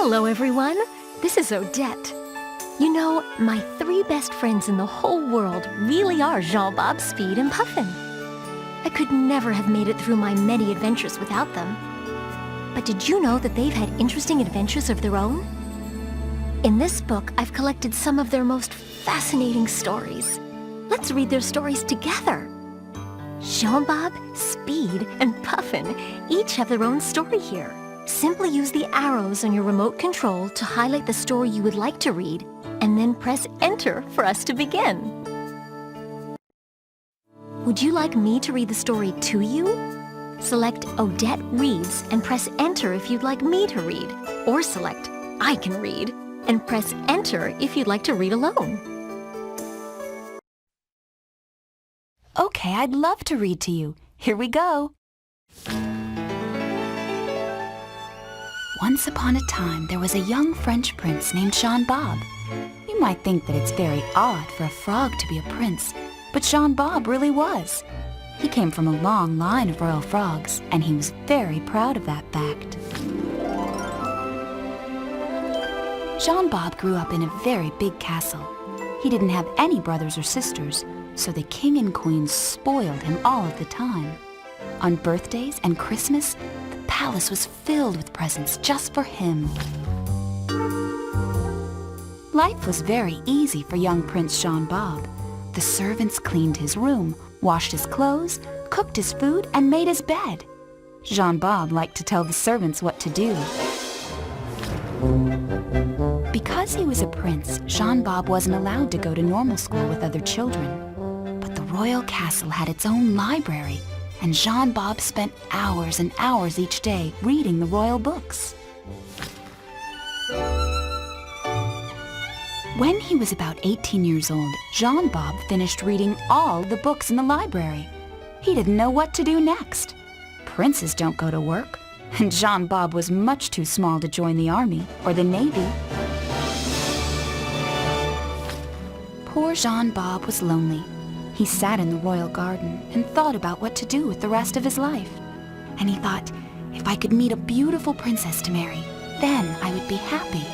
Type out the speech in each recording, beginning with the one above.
Hello, everyone. This is Odette. You know, my three best friends in the whole world really are Jean-Bob, Speed, and Puffin. I could never have made it through my many adventures without them. But did you know that they've had interesting adventures of their own? In this book, I've collected some of their most fascinating stories. Let's read their stories together. Jean-Bob, Speed, and Puffin each have their own story here. Simply use the arrows on your remote control to highlight the story you would like to read, and then press Enter for us to begin. Would you like me to read the story to you? Select Odette Reads and press Enter if you'd like me to read, or select I Can Read and press Enter if you'd like to read alone. Okay, I'd love to read to you. Here we go. Once upon a time, there was a young French prince named Jean-Bob. You might think that it's very odd for a frog to be a prince, but Jean-Bob really was. He came from a long line of royal frogs, and he was very proud of that fact. Jean-Bob grew up in a very big castle. He didn't have any brothers or sisters, so the king and queen spoiled him all of the time. On birthdays and Christmas, the palace was filled with presents just for him. Life was very easy for young Prince Jean-Bob. The servants cleaned his room, washed his clothes, cooked his food, and made his bed. Jean-Bob liked to tell the servants what to do. Because he was a prince, Jean-Bob wasn't allowed to go to normal school with other children. But the royal castle had its own library, and Jean-Bob spent hours and hours each day reading the royal books. When he was about 18 years old, Jean-Bob finished reading all the books in the library. He didn't know what to do next. Princes don't go to work, and Jean-Bob was much too small to join the army or the navy. Poor Jean-Bob was lonely. He sat in the royal garden and thought about what to do with the rest of his life. And he thought, if I could meet a beautiful princess to marry, then I would be happy.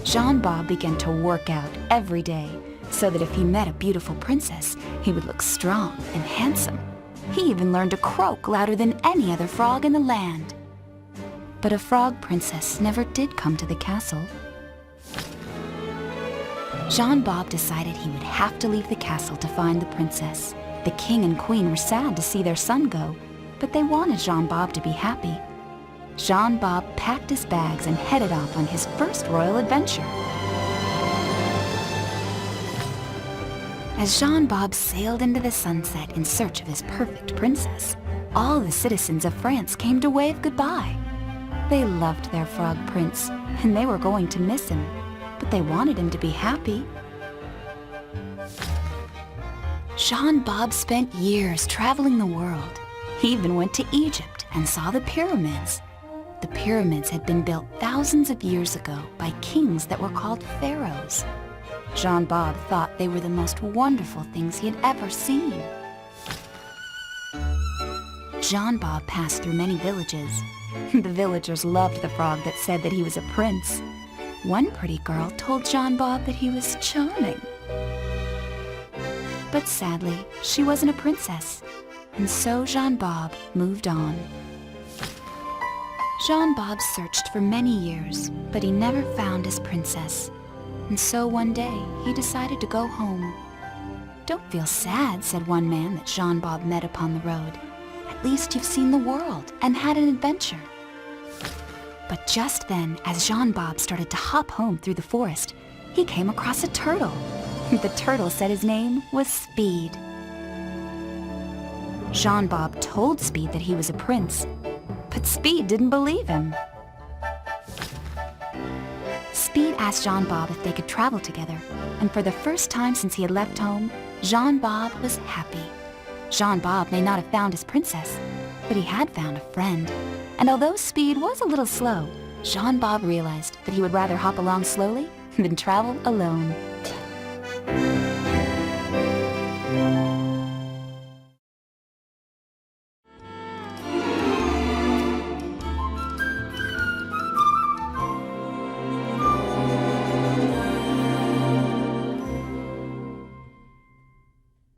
Jean-Bob began to work out every day so that if he met a beautiful princess, he would look strong and handsome. He even learned to croak louder than any other frog in the land. But a frog princess never did come to the castle. Jean-Bob decided he would have to leave the castle to find the princess. The king and queen were sad to see their son go, but they wanted Jean-Bob to be happy. Jean-Bob packed his bags and headed off on his first royal adventure. As Jean-Bob sailed into the sunset in search of his perfect princess, all the citizens of France came to wave goodbye. They loved their frog prince, and they were going to miss him, but they wanted him to be happy. Jean-Bob spent years traveling the world. He even went to Egypt and saw the pyramids. The pyramids had been built thousands of years ago by kings that were called pharaohs. Jean-Bob thought they were the most wonderful things he had ever seen. Jean-Bob passed through many villages. The villagers loved the frog that said that he was a prince. One pretty girl told Jean-Bob that he was charming. But sadly, she wasn't a princess, and so Jean-Bob moved on. Jean-Bob searched for many years, but he never found his princess. And so one day, he decided to go home. "Don't feel sad," said one man that Jean-Bob met upon the road. "At least you've seen the world and had an adventure." But just then, as Jean-Bob started to hop home through the forest, he came across a turtle. The turtle said his name was Speed. Jean-Bob told Speed that he was a prince, but Speed didn't believe him. Speed asked Jean-Bob if they could travel together, and for the first time since he had left home, Jean-Bob was happy. Jean-Bob may not have found his princess, but he had found a friend. And although Speed was a little slow, Jean-Bob realized that he would rather hop along slowly than travel alone.